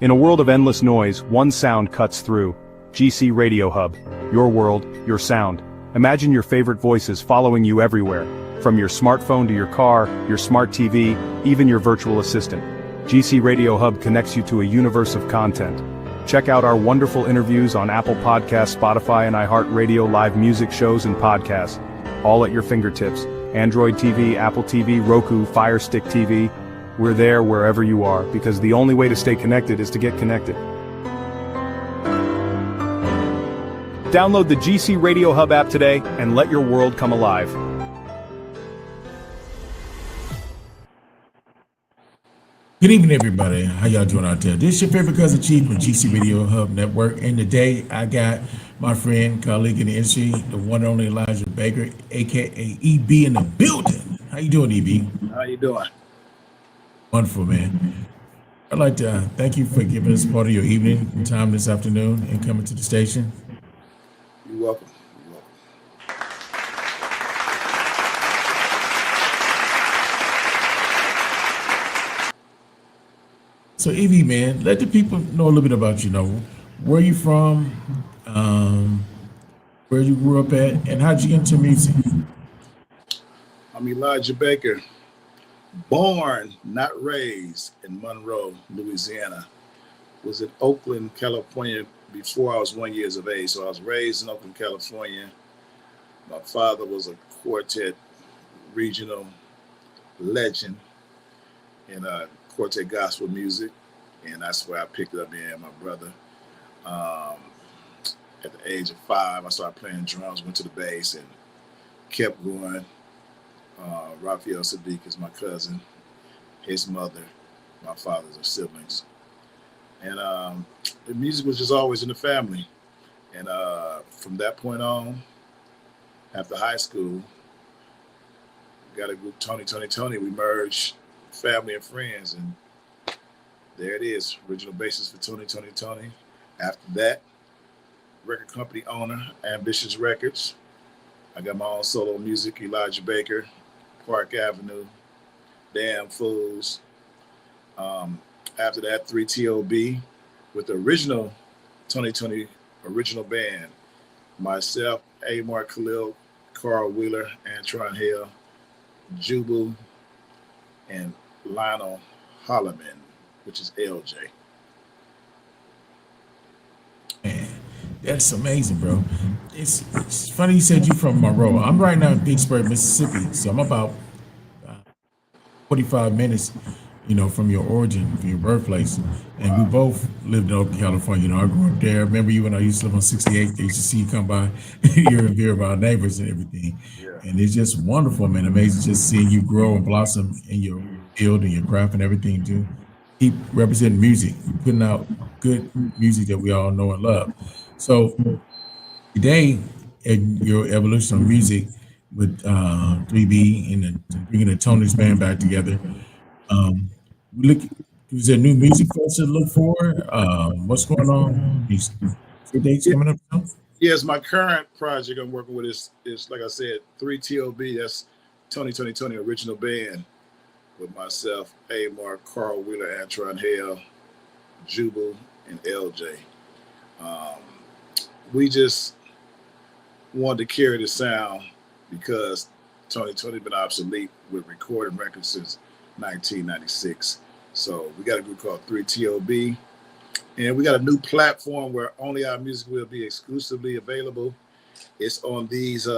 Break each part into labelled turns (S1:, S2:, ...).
S1: In a world of endless noise, one sound cuts through. GC Radio Hub. Your world, your sound. Imagine your favorite voices following you everywhere. From your smartphone to your car, your smart TV, even your virtual assistant. GC Radio Hub connects you to a universe of content. Check out our wonderful interviews on Apple Podcasts, Spotify, and iHeartRadio, live music shows and podcasts. All at your fingertips. Android TV, Apple TV, Roku, Fire Stick TV. We're there wherever you are, because the only way to stay connected is to get connected. Download the GC Radio Hub app today and let your world come alive.
S2: Good evening, everybody. How y'all doing out there? This is your favorite cousin Chief from GC Radio Hub Network. And today I got my friend, colleague in the industry, the one and only Elijah Baker, aka EB, in the building. How you doing, EB?
S3: How you doing?
S2: Wonderful, man. I'd like to thank you for giving us part of your evening and time this afternoon and coming to the station.
S3: You're welcome.
S2: So, EB, man, let the people know a little bit about you. Know where you from, where you grew up at, and how'd you get into music?
S3: I'm Elijah Baker, born, not raised, in Monroe, Louisiana. Was in Oakland, California before I was 1 year of age. So I was raised in Oakland, California. My father was a quartet regional legend in quartet gospel music, and that's where I picked it up in. My brother, at the age of 5, I started playing drums, went to the bass, and kept going. Raphael Sadiq is my cousin, his mother, my father's are siblings. And the music was just always in the family. And from that point on, after high school, got a group, Tony. We merged family and friends, and there it is, original basis for Tony. After that, record company owner, Ambitious Records. I got my own solo music, Elijah Baker, Park Avenue, Damn Fools. After that, 3TOB with the original Tony original band. Myself, Amar Khalil, Carl Wheeler, Antron Hill, Jubu, and Lionel Holloman, which is LJ.
S2: Man, that's amazing, bro. It's funny you said you're from Monroe. I'm right now in Pittsburgh, Mississippi, so I'm about 45 minutes, from your origin, from your birthplace. And we both lived in Oakland, California. I grew up there. Remember you when I used to live on 68? They used to see you come by here and hear about our neighbors and everything.
S3: Yeah.
S2: And it's just wonderful, man. Amazing just seeing you grow and blossom in your field and your craft and everything too. Keep representing music, putting out good music that we all know and love. So today, in your evolution of music with 3B and bringing the Tony's band back together, is there new music for us to look for? What's going on? These dates coming up now?
S3: Yes, my current project I'm working with is like I said, 3TOB. That's Tony original band with myself, Amar, Carl Wheeler, Antron Hale, Jubal, and LJ. We just wanted to carry the sound because Tony been obsolete with recording records since 1996. So we got a group called 3TOB. And we got a new platform where only our music will be exclusively available. It's on these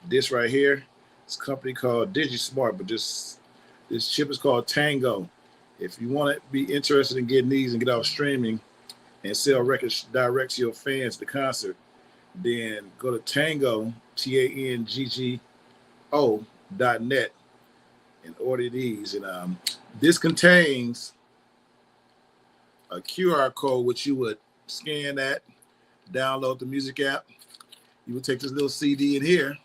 S3: this right here. It's a company called DigiSmart, but this chip is called Tango. If you want to be interested in getting these and get out streaming and sell records direct to your fans at the concert, then go to Tango, TANGGO.net and order these. And this contains a QR code which you would scan that, download the music app. You would take this little CD in here,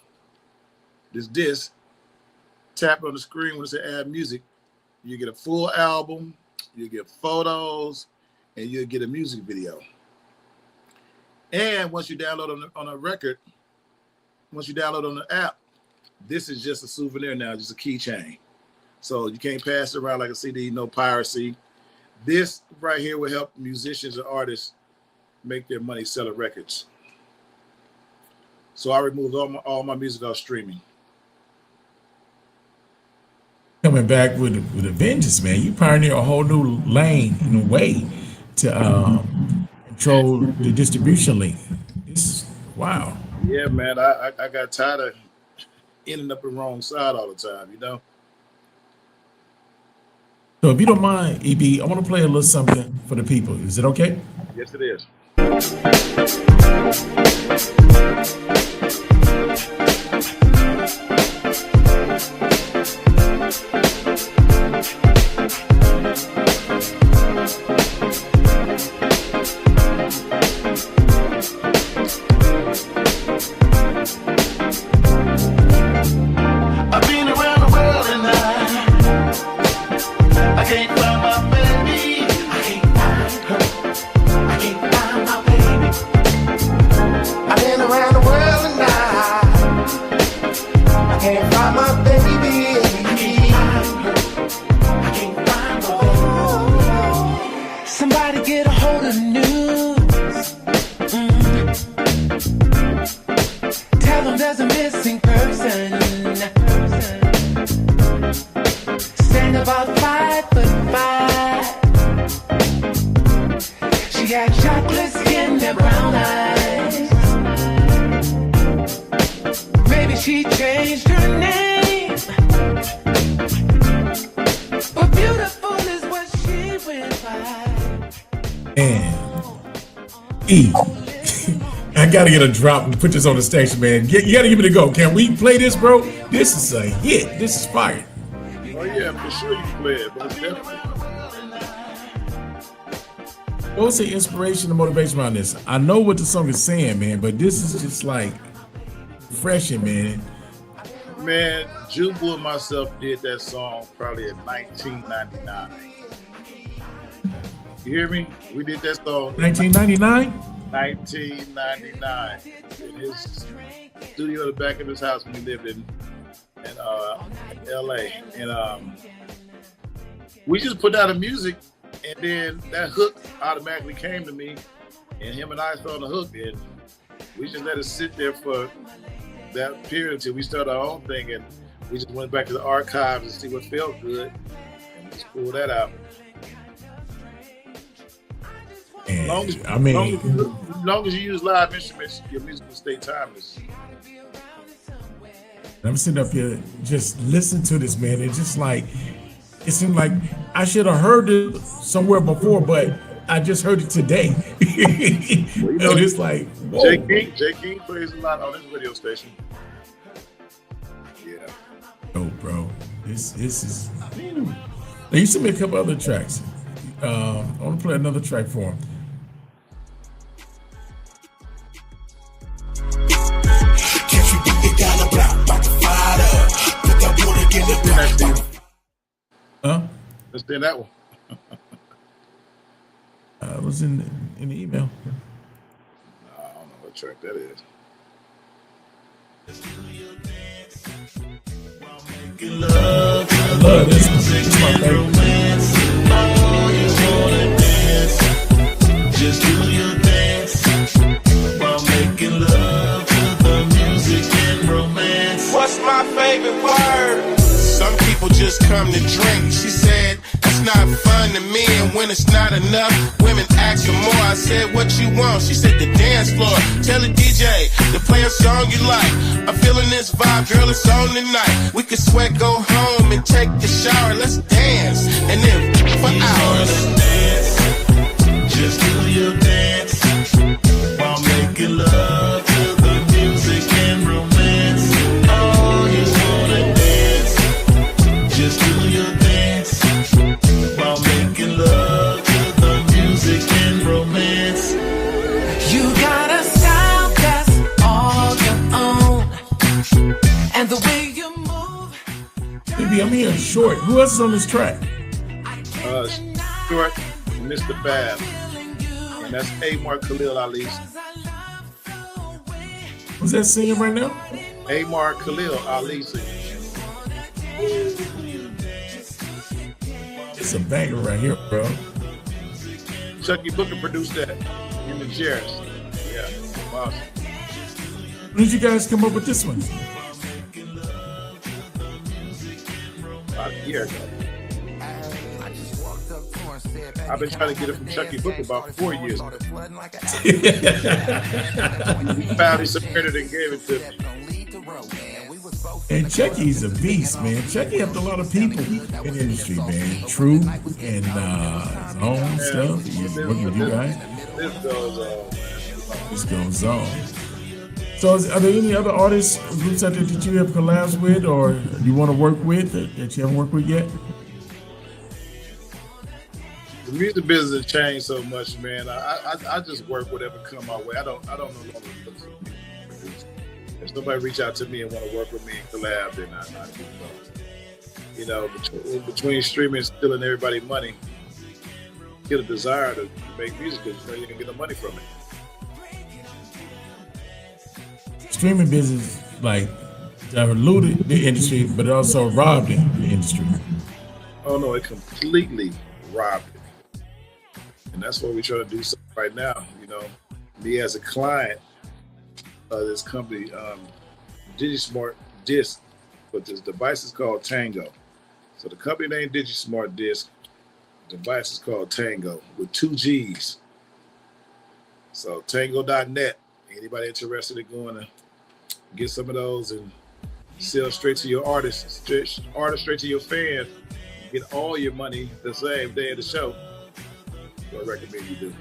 S3: this disc, tap it on the screen when it says add music. You get a full album, you get photos, and you'll get a music video. And once you download on a record, once you download on the app, this is just a souvenir now, just a keychain. So you can't pass it around like a CD, no piracy. This right here will help musicians and artists make their money selling records. So I removed all my music off streaming.
S2: Coming back with a vengeance, man. You pioneer a whole new lane and a way to control the distribution link. Wow.
S3: Yeah, man. I got tired of ending up the wrong side all the time, you know?
S2: So if you don't mind, EB, I want to play a little something for the people. Is it okay?
S3: Yes, it is.
S4: I've been around the world and I can't find my baby. I can't find her. I can't find my baby. I've been around the world and I can't find my baby. I can't find my baby. Somebody get a hold of the news. Tell them there's a missing person. Stand about 5'5". She had chocolate skin and brown eyes. Maybe she changed her name, but beautiful is what she went by.
S2: And E. I gotta get a drop and put this on the station, man. You gotta give it a go. Can we play this, bro? This is a hit. This is fire.
S3: Oh, yeah, for sure you can play it, but it's definitely.
S2: What was the inspiration and motivation behind this? I know what the song is saying, man, but this is just like refreshing, man.
S3: Man, Jubal and myself did that song probably in 1999. You hear me? We did that song
S2: 1999?
S3: 1999 in his studio at the back of his house when he lived in LA. And we just put out the music, and then that hook automatically came to me, and him and I found the hook, and we just let it sit there for that period until we started our own thing, and we just went back to the archives and see what felt good, and just pulled that out.
S2: And,
S3: Long as,
S2: I mean,
S3: long as you use live instruments, your music will stay timeless.
S2: I'm sitting up here just listening to this, man. It's just like, it seemed like I should have heard it somewhere before, but I just heard it today.
S3: Well, you know,
S2: and it's like, whoa.
S3: Jay King plays a lot on his radio station. Yeah.
S2: Oh, bro, this is. Now you sent me a couple other tracks. I want to play another track for him. Huh?
S3: Let's do that one.
S2: It was in the email.
S3: I don't know what track that is.
S2: I love this one. This is my favorite.
S4: Just do your dance while making love to the music and romance. What's my favorite word? Some people just come to drink. She said, it's not fun to me, and when it's not enough, women ask for more. I said, what you want? She said, the dance floor. Tell the DJ to play a song you like. I'm feeling this vibe, girl, it's on tonight. We could sweat, go home, and take the shower. Let's dance, and then for hours. Just do your dance while making love to the music and romance. Oh, you wanna dance? Just do your dance while making love to the music and romance. You got a style that's all your own, and the way you move.
S2: Baby, I'm hearing Short. Who else is on this track?
S3: Short, Mr. Bab. And that's Amar Khalil Ali.
S2: Who's that singing right now?
S3: Amar Khalil Ali singing.
S2: It's a banger right here, bro.
S3: Chucky Booker produced that in the chairs. Yeah, awesome.
S2: When did you guys come up with this one?
S3: About a year ago. I've been trying to get it from Chucky Booker about 4 years ago. He finally submitted and gave it to me.
S2: And Chucky's a beast, man. Chucky helped a lot of people in the industry, man. True and Zone stuff. He's working with you guys.
S3: This goes on.
S2: This goes on. So, are there any other artists, groups out there that you have collabs with, or you want to work with that you haven't worked with yet?
S3: The music business has changed so much, man. I just work whatever come my way. I don't know longer look for music. If somebody reach out to me and want to work with me and collab, then I do so. You know, between streaming and stealing everybody money, get a desire to make music because you know you can get the money from it.
S2: Streaming business like diluted the industry, but it also robbed the industry.
S3: Oh no, it completely robbed it. And that's what we're trying to do right now. You know, me as a client of this company, DigiSmart Disc, but this device is called Tango. So the company name DigiSmart Disc, the device is called Tango with 2 G's. So tango.net, anybody interested in going to get some of those and sell straight to your artists, straight to your fans, get all your money the same day of the show, I recommend you do.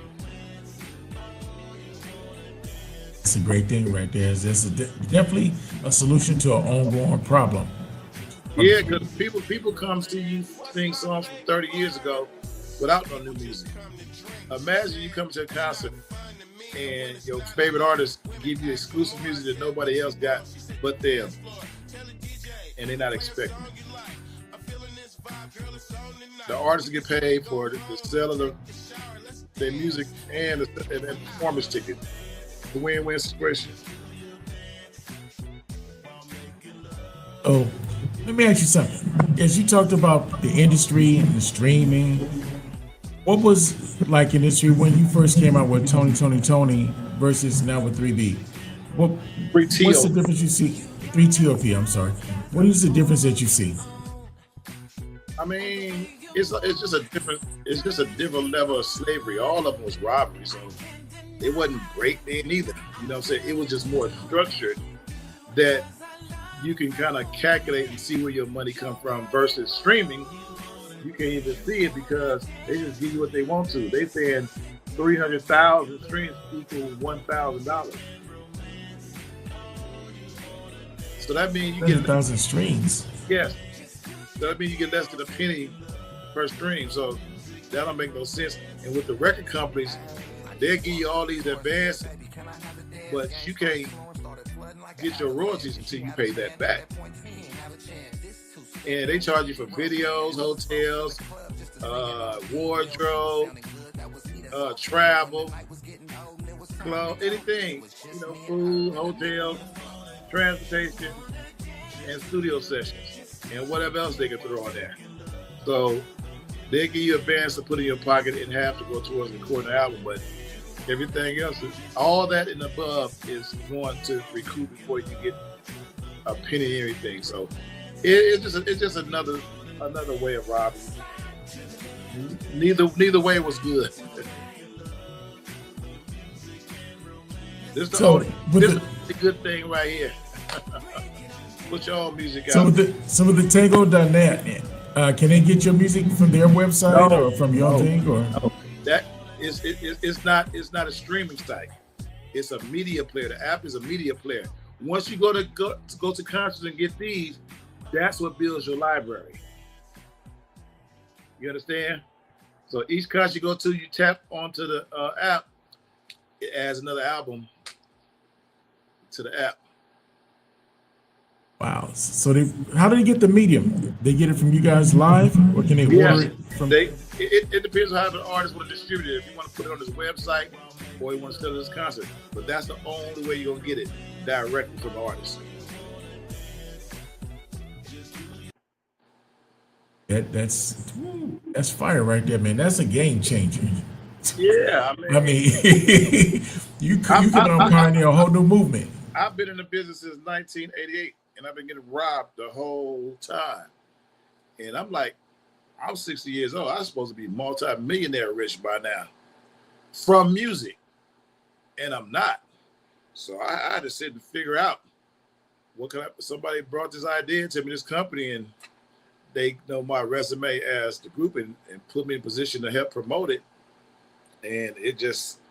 S2: It's a great thing right there. That's definitely a solution to an ongoing problem.
S3: Yeah, because people come see you sing songs from 30 years ago without no new music. Imagine you come to a concert and your favorite artist give you exclusive music that nobody else got but them, and they're not expecting it. The artists get paid for the sale of their music and the performance ticket. The win-win situation.
S2: Oh, let me ask you something. As you talked about the industry and the streaming, what was like in the industry when you first came out with Tony versus now with 3B? What's the difference you see? 3TOP, I'm sorry. What is the difference that you see?
S3: I mean, it's just a different level of slavery. All of them was robbery, so it wasn't great then either. You know what I'm saying? It was just more structured that you can kind of calculate and see where your money come from versus streaming. You can't even see it because they just give you what they want to. They saying 300,000 streams equal $1,000. So that means you get
S2: 1,000 streams.
S3: Yes. So that means you get less than a penny per stream. So that don't make no sense. And with the record companies, they'll give you all these advances, but you can't get your royalties until you pay that back. And they charge you for videos, hotels, wardrobe, travel, clothes, anything, you know, food, hotels, transportation, and studio sessions, and whatever else they can throw on there. So they give you advance to put in your pocket and have to go towards recording the album, but everything else, all that and above is going to recoup before you get a penny in everything. So it's just another way of robbing. Neither way was good. This is the good thing right here. Put your own music out.
S2: Some of the Tango.net, can they get your music from their website or from your thing? Or
S3: that is it's not a streaming site. It's a media player. The app is a media player. Once you go to concerts and get these, that's what builds your library. You understand? So each concert you go to, you tap onto the app, it adds another album to the app.
S2: Wow. So how do they get the medium? They get it from you guys live, or can they order it from?
S3: It depends on how the artist want to distribute it. If you want to put it on his website or you want to sell it at his concert. But that's the only way you're going to get it, directly from the artist.
S2: That's fire right there, man. That's a game changer.
S3: Yeah,
S2: I mean, you could pioneer a whole new movement.
S3: I've been in the business since 1988, and I've been getting robbed the whole time. And I'm like, I'm 60 years old. I'm supposed to be multi-millionaire rich by now from music, and I'm not. So I had to sit and figure out what can I. Somebody brought this idea to me, this company, and they know my resume as the group and put me in position to help promote it. And it just,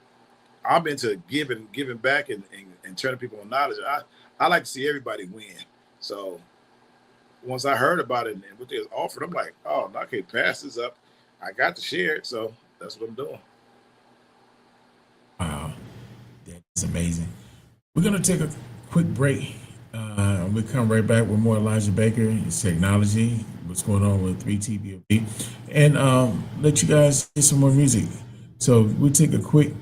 S3: I'm into giving back and turning people on knowledge. I like to see everybody win. So once I heard about it and what they was offered, I'm like, oh, I can't pass this up. I got to share it. So that's what I'm doing.
S2: Wow, that's amazing. We're going to take a quick break. We'll come right back with more Elijah Baker, his technology, what's going on with 3TBOB, and let you guys get some more music. So we'll take a quick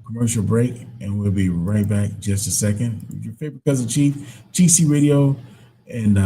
S2: commercial break, and we'll be right back just a second. With your favorite cousin Chief, GC Radio, and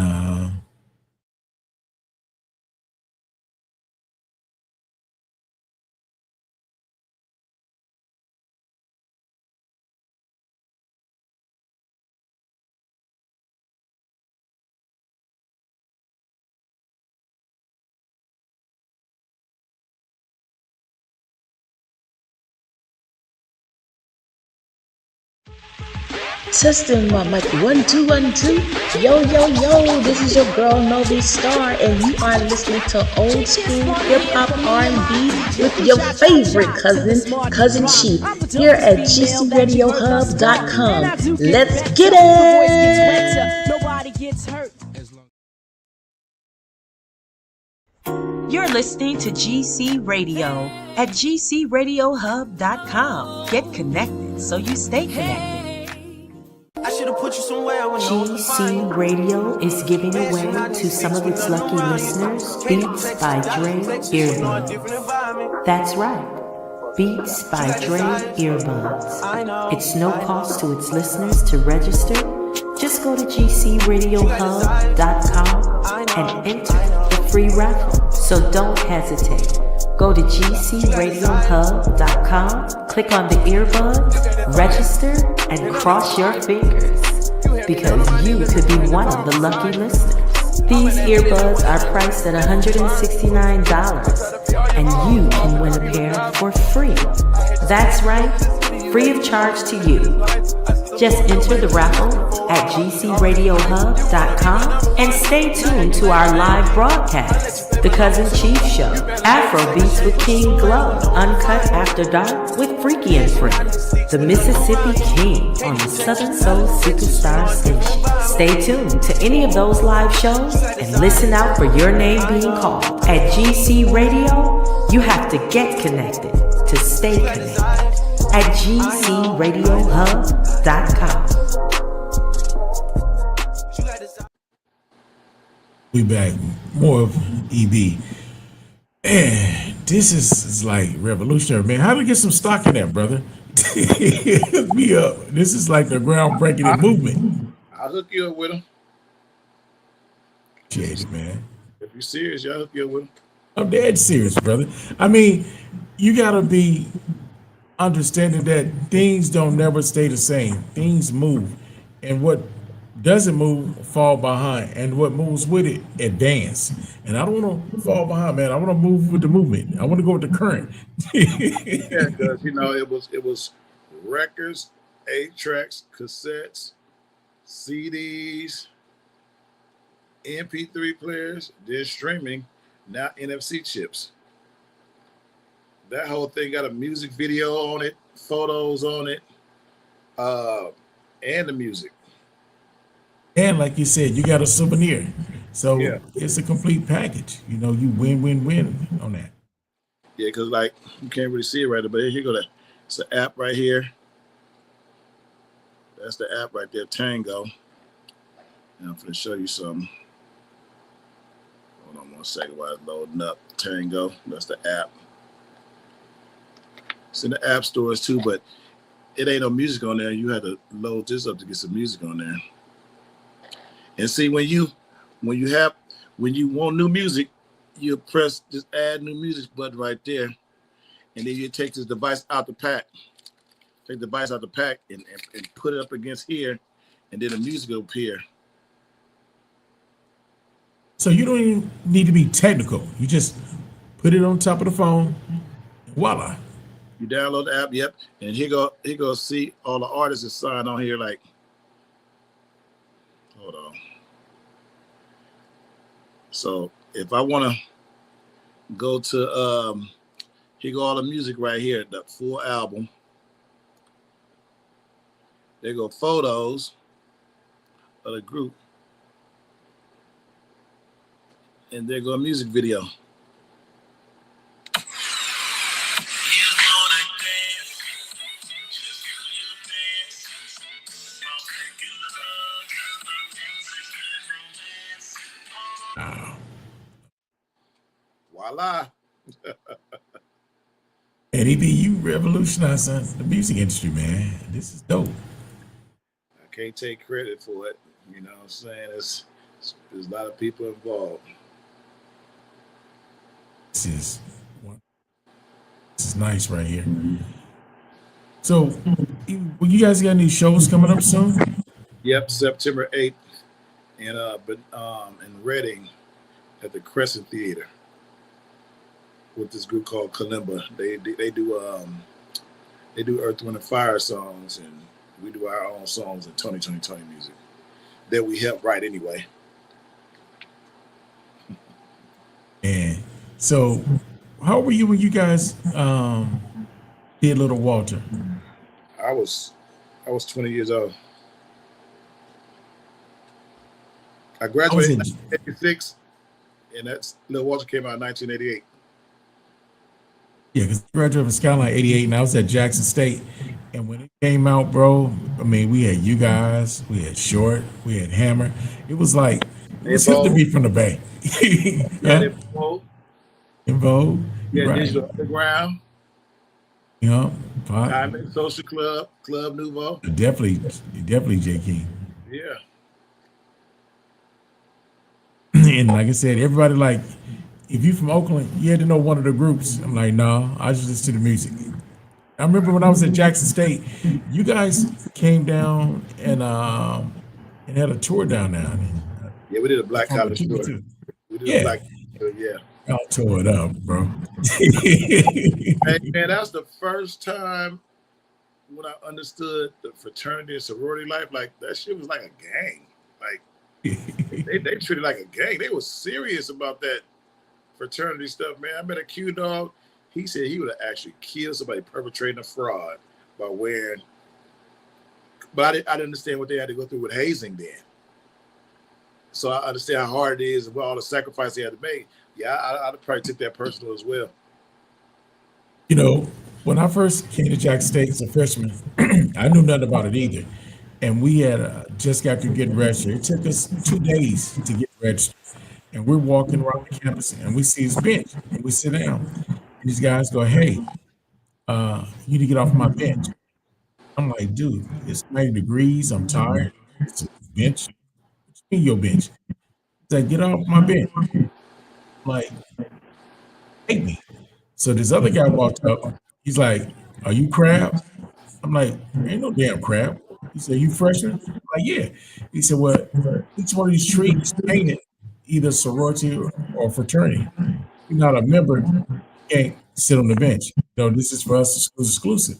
S5: Testing my mic 1 2 1 2. Yo yo yo, this is your girl Novi Star, and you are listening to old school hip hop R&B with your favorite cousin Chief here at GCRadioHub.com. Let's get it.
S6: Nobody gets hurt.
S7: You're listening to GC Radio at GCRadioHub.com. Get connected so you stay connected.
S8: GC Radio is giving away to some of its lucky listeners Beats by Dre earbuds. That's right, Beats by Dre earbuds. It's no cost to its listeners to register. Just go to GCRadioHub.com and enter the free raffle. So don't hesitate. Go to GCRadioHub.com, click on the earbuds, register, and cross your fingers, because you could be one of the lucky listeners. These earbuds are priced at $169, and you can win a pair for free. That's right, free of charge to you. Just enter the raffle at GCRadioHub.com and stay tuned to our live broadcast, The Cuzzin Chief Show, Afro Beats with King Glow, Uncut After Dark with Freaky and Friends, the Mississippi King on the Southern Soul Superstar Station. Stay tuned to any of those live shows and listen out for your name being called. At GC Radio, you have to get connected to stay connected. At GCRadioHub.com.
S2: we back. More of EB. Man, this is like revolutionary, man. How do we get some stock in that, brother? Hook me up. This is like the groundbreaking movement.
S3: I'll hook you up with them.
S2: Appreciate it, man.
S3: If you're serious, I'll hook you up with them.
S2: I'm dead serious, brother. I mean, you gotta be understanding that things don't never stay the same. Things move, and what doesn't move fall behind, and what moves with it advance. And I don't want to fall behind, man. I want to move with the movement. I want to go with the current.
S3: Yeah, because it was records, 8-tracks, cassettes, CDs, MP3 players, then streaming, now NFC chips. That whole thing got a music video on it, photos on it, and the music.
S2: And like you said, you got a souvenir. So
S3: Yeah.
S2: it's a complete package. You know, you win on that.
S3: Yeah, because like you can't really see it right there, but here you go. It's an app right here. That's the app right there, Tango. And I'm going to show you something. Hold on 1 second while it's loading up. Tango, that's the app. It's in the app stores too, but it ain't no music on there. You had to load this up to get some music on there. And see, when you want new music, you press this add new music button right there, and then you take this device out the pack. Take the device out the pack and put it up against here, and then the music will appear.
S2: So you don't even need to be technical. You just put it on top of the phone, and voila.
S3: You download the app, yep, and he go see all the artists that signed on here. Like, hold on. So if I want to go to, here go all the music right here, the full album. There go photos of the group, and there go a music video. Voila.
S2: Eddie B, you revolutionized the music industry, man. This is dope.
S3: I can't take credit for it. You know what I'm saying? There's a lot of people involved.
S2: This is nice right here. So, well, you guys got any shows coming up soon?
S3: Yep, September 8th in Reading at the Crescent Theater with this group called Kalimba. They do Earth, Wind, and Fire songs, and we do our own songs in Tony music that we help write anyway.
S2: And so, how were you when you guys did Little Walter?
S3: I was 20 years old. I graduated in 1986, and that's Little Walter came out in 1988.
S2: Yeah, because I graduated from Skyline 88, and I was at Jackson State. And when it came out, bro, I mean, we had you guys, we had Short, we had Hammer. It was like, it was hip to be from the Bay.
S3: Yeah.
S2: In Vogue.
S3: Yeah,
S2: right.
S3: Digital Underground.
S2: Yeah.
S3: Diamond Social Club, Club Nouveau.
S2: Definitely J. King.
S3: Yeah.
S2: And like I said, everybody like, if you from Oakland, you had to know one of the groups. I'm like, no, I just listen to the music. I remember when I was at Jackson State, you guys came down and had a tour down there.
S3: Yeah, we did a Black College tour. We did a Black tour, yeah.
S2: Y'all tore it up, bro.
S3: Hey, man, that's the first time when I understood the fraternity and sorority life. Like, that shit was like a gang. Like, they treated it like a gang. They were serious about that fraternity stuff, man. I met a Q Dog. He said he would have actually killed somebody perpetrating a fraud by wearing. But I didn't understand what they had to go through with hazing then. So I understand how hard it is and what all the sacrifice they had to make. Yeah, I'd probably took that personal as well.
S2: You know, when I first came to Jackson State as a freshman, I knew nothing about it either. And we had just got to get registered. It took us 2 days to get registered. And we're walking around the campus and we see his bench and we sit down. And these guys go, hey, you need to get off my bench. I'm like, dude, it's 90 degrees. I'm tired. It's a bench. What you mean your bench? He's like, get off my bench. I'm like, take me. So this other guy walked up. He's like, are you Crab? I'm like, ain't no damn Crab. He said, you freshman? I'm like, yeah. He said, well, each one of these trees painted either sorority or fraternity. You're not a member, you can't sit on the bench. You know, this is for us, school exclusive.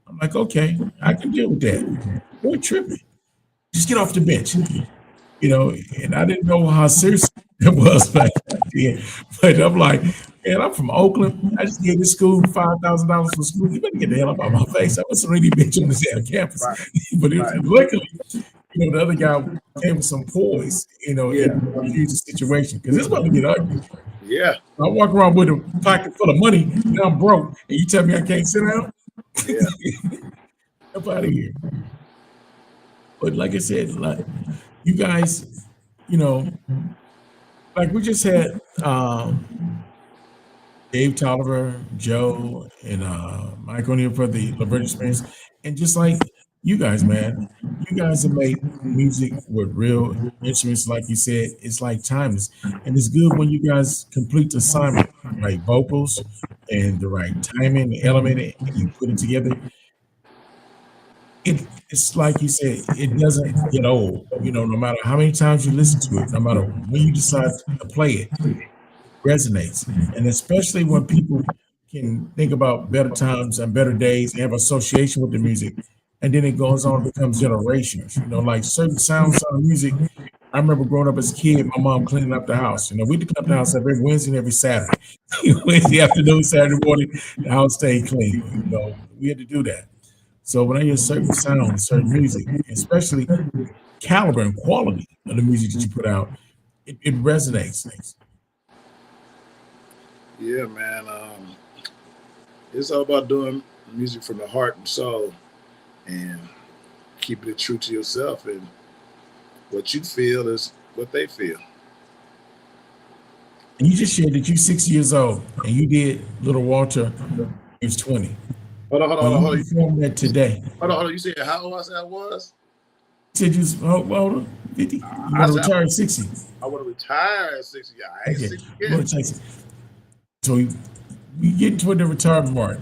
S2: I'm like, okay, I can deal with that. Boy, tripping. Just get off the bench. You know, and I didn't know how serious it was back then. But I'm like, man, I'm from Oakland. I just gave this school $5,000 for school. You better get the hell up out of my face. I wasn't really bitch on this damn campus. Right. But luckily, you know, the other guy came with some poise, you know, and use the situation because it's about to get ugly.
S3: Yeah.
S2: I walk around with a pocket full of money and I'm broke, and you tell me I can't sit down?
S3: Yeah.
S2: Up out of here. But like I said, like you guys, you know, like we just had Dave Tolliver, Joe, and Mike O'Neill for the Laverne Experience, and just like you guys, man, you guys have made music with real instruments, like you said. It's like timeless, and it's good when you guys complete the assignment, like vocals and the right timing, the element, and you put it together, it's like you said, it doesn't get old. No matter how many times you listen to it, no matter when you decide to play it, resonates. And especially when people can think about better times and better days and have association with the music, and then it goes on and becomes generations. Like certain sounds of music. I remember growing up as a kid, my mom cleaning up the house. We clean up the house every Wednesday and every Saturday. Wednesday afternoon, Saturday morning, the house stayed clean. We had to do that. So when I hear certain sounds, certain music, especially caliber and quality of the music that you put out, it resonates.
S3: Yeah, man. It's all about doing music from the heart and soul, and keeping it true to yourself. And what you feel is what they feel.
S2: And you just shared that you're 6 years old, and you did Little Walter when he was 20.
S3: Hold on.
S2: You performed that today.
S3: Hold on. You said how old I said I was?
S2: You said you was how old? 50? You want to retire at 60?
S3: I want to retire at 60. Yeah, I ain't 60 yet.
S2: So you get toward the retirement mark.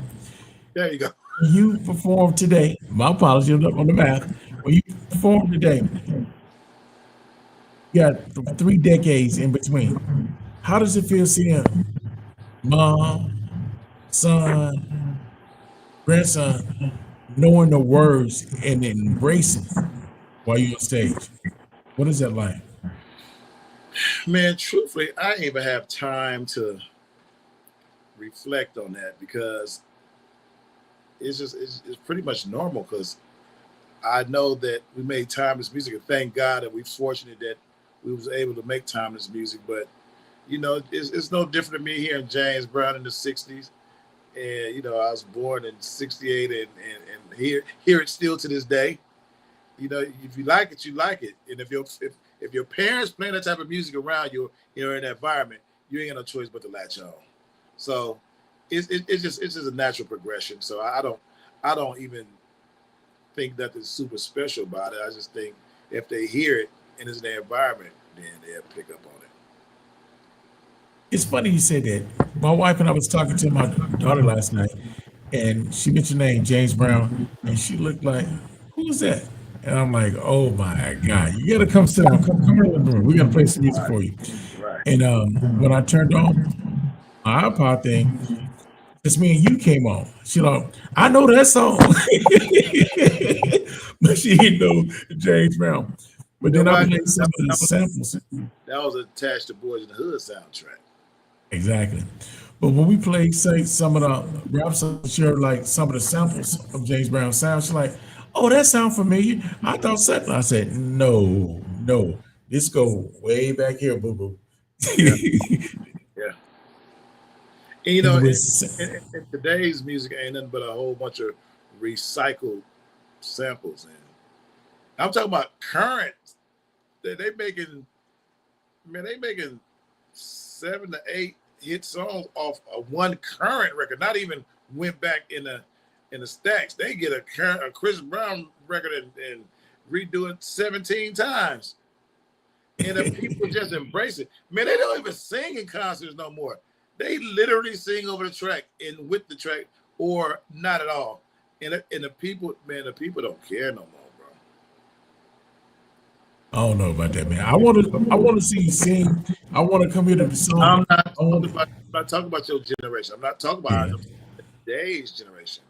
S3: There you go.
S2: You performed today. My apologies on the math. When you performed today, you got 3 decades in between. How does it feel seeing mom, son, grandson knowing the words and embracing while you're on stage? What is that like?
S3: Man, truthfully, I didn't even have time to reflect on that, because it's pretty much normal, because I know that we made timeless music, and thank God that we're fortunate that we was able to make timeless music. But it's no different than me hearing James Brown in the 60s. And I was born in 68, and hear it still to this day. If you like it, you like it. And if your parents playing that type of music around you, in that environment, you ain't got no choice but to latch on. So it's just a natural progression. So I don't even think nothing's super special about it. I just think if they hear it and it's in their environment, then they'll pick up on it.
S2: It's funny you said that. My wife and I was talking to my daughter last night, and she mentioned your name, James Brown, and she looked like, who's that? And I'm like, oh my God, you gotta come sit down, come in the room. We gotta play some music for you.
S3: Right.
S2: And when I turned on my iPod thing, just me and you came on. She like, I know that song, but she didn't know James Brown. But then I played some of the samples.
S3: That was attached to Boys in the Hood soundtrack.
S2: Exactly. But when we played, say, some of the rap songs, shared like some of the samples of James Brown sound, she's like, oh, that sound familiar. I thought something. I said, no, this go way back here, boo-boo.
S3: Yeah. And in today's music ain't nothing but a whole bunch of recycled samples. And I'm talking about current. They making 7 to 8 hit songs off of one current record. Not even went back in the stacks. They get a Chris Brown record and redo it 17 times. And the people just embrace it. Man, they don't even sing in concerts no more. They literally sing over the track and with the track, or not at all. And the people don't care no more, bro.
S2: I don't know about that, man. I want to see you sing. I want to come here to the song.
S3: I'm not talking about your generation. I'm not talking about today's generation.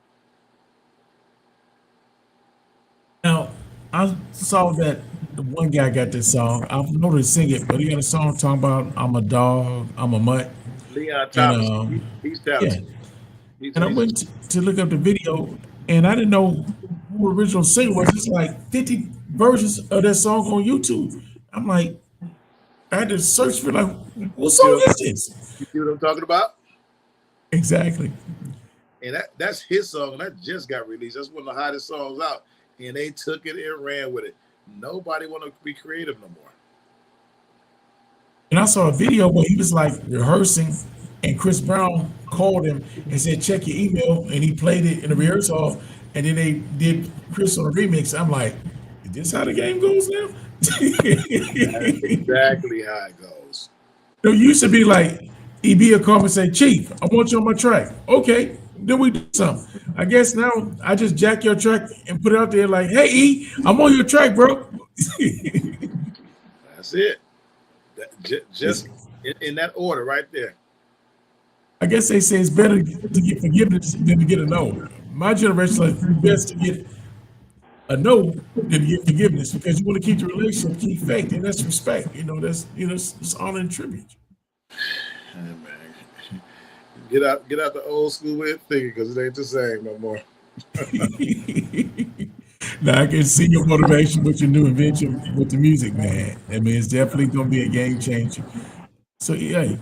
S2: Now, I saw that the one guy got this song. I don't know to sing it, but he got a song talking about I'm a dog, I'm a mutt.
S3: Leon Thomas, he's talented.
S2: Yeah. And I went to look up the video, and I didn't know who the original singer was. It's like 50 versions of that song on YouTube. I'm like, I had to search for like, what song is this?
S3: You see what I'm talking about?
S2: Exactly.
S3: And that's his song, and that just got released. That's one of the hottest songs out. And they took it and ran with it. Nobody want to be creative no more.
S2: And I saw a video where he was like rehearsing, and Chris Brown called him and said, check your email. And he played it in the rehearsal, and then they did Chris on a remix. I'm like, is this how the game goes now?
S3: That's exactly how it goes.
S2: It used to be like, EB will call me and say, Chief, I want you on my track. Okay, then we do something. I guess now I just jack your track and put it out there like, hey, E, I'm on your track, bro.
S3: That's it. Just in that order right there.
S2: I guess they say it's better to get forgiveness than to get a no. My generation is like best to get a no than to get forgiveness because you want to keep the relationship, keep faith, and that's respect. It's honor and tribute.
S3: Hey, man. Get out the old school way of thinking because it ain't the same no more.
S2: Now I can see your motivation with your new invention with the music, man. I mean, it's definitely gonna be a game changer. So yeah,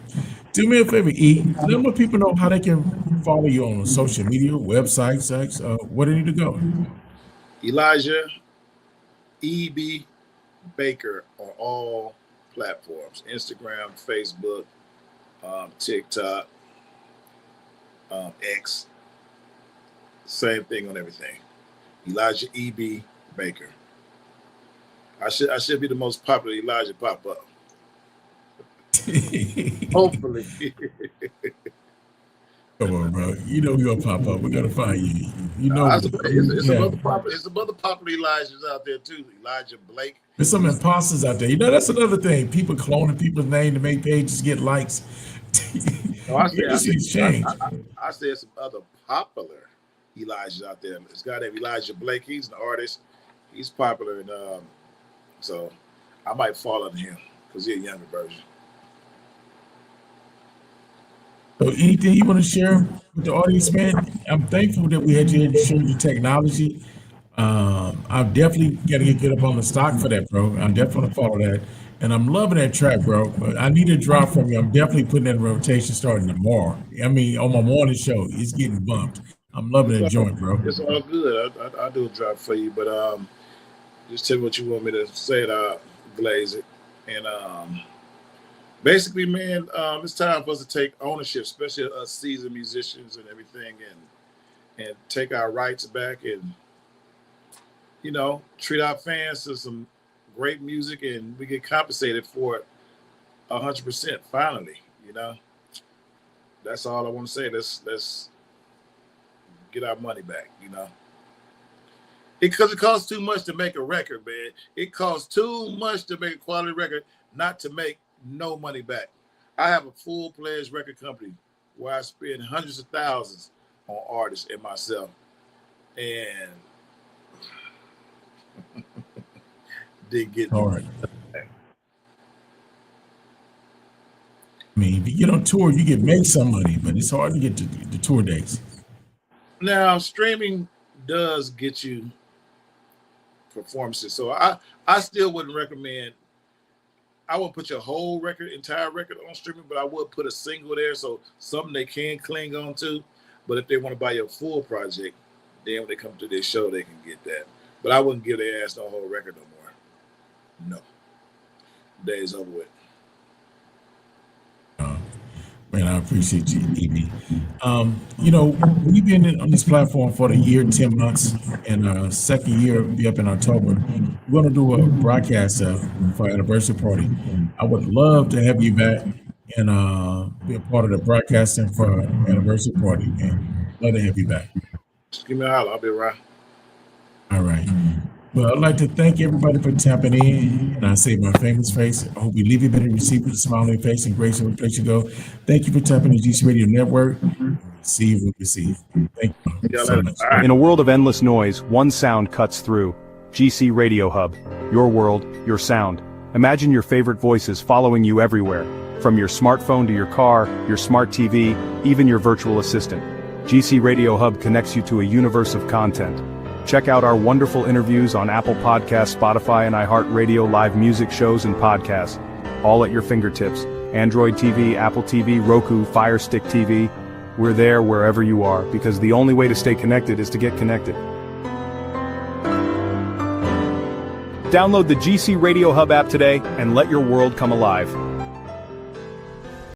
S2: do me a favor, E. Let more people know how they can follow you on social media, websites, where they need to go.
S3: Elijah E.B. Baker on all platforms: Instagram, Facebook, TikTok, X. Same thing on everything. Elijah E.B. Baker. I should be the most popular Elijah pop up. Hopefully.
S2: Come on, bro. You know we're gonna pop up. We're gonna find you. You know,
S3: it's some other popular Elijahs out there too. Elijah Blake.
S2: There's some imposters out there. That's another thing. People cloning people's name to make pages, get likes.
S3: I said some other popular Elijahs out there. This guy named Elijah Blake. He's an artist. He's popular, and so I might follow him because he's a younger version.
S2: So anything you want to share with the audience, man? I'm thankful that we had you here to show your technology. I'm definitely got to get good up on the stock for that, bro. I'm definitely going to follow that. And I'm loving that track, bro. I need a drop from you. I'm definitely putting that in rotation starting tomorrow. I mean, on my morning show, it's getting bumped. I'm loving that joint, bro.
S3: It's all good. I'll do a drop for you, but just tell me what you want me to say it out, glaze it. And basically, man, it's time for us to take ownership, especially us seasoned musicians and everything, and take our rights back and, treat our fans to some great music, and we get compensated for it 100% finally, That's all I want to say. Let's get our money back, Because it costs too much to make a record, man. It costs too much to make a quality record, not to make no money back. I have a full-fledged record company where I spend hundreds of thousands on artists and myself, and didn't get
S2: all right. I mean, if you get on tour, you get made some money, but it's hard to get to the tour dates.
S3: Now, streaming does get you performances, so I still wouldn't recommend. I wouldn't put your whole entire record on streaming, but I would put a single there, so something they can cling on to. But if they want to buy your full project, then when they come to their show, they can get that. But I wouldn't give their ass no whole record no more. No. Days over with.
S2: Man, I appreciate you, EB. We've been on this platform for the year, 10 months, and our second year will be up in October. We're going to do a broadcast for our anniversary party. I would love to have you back and be a part of the broadcasting for our anniversary party, man. Love to have you back.
S3: Just give me a holler. I'll be around.
S2: All right. Well, I'd like to thank everybody for tapping in. And I say my famous face. I hope we leave you better received with a smile on your face and grace every place you go. Thank you for tapping the GC Radio Network. See you when we see you. Thank you so much.
S1: In a world of endless noise, one sound cuts through. GC Radio Hub. Your world, your sound. Imagine your favorite voices following you everywhere. From your smartphone to your car, your smart TV, even your virtual assistant. GC Radio Hub connects you to a universe of content. Check out our wonderful interviews on Apple Podcasts, Spotify, and iHeartRadio live music shows and podcasts, all at your fingertips. Android TV, Apple TV, Roku, Fire Stick TV. We're there wherever you are, because the only way to stay connected is to get connected. Download the GC Radio Hub app today and let your world come alive.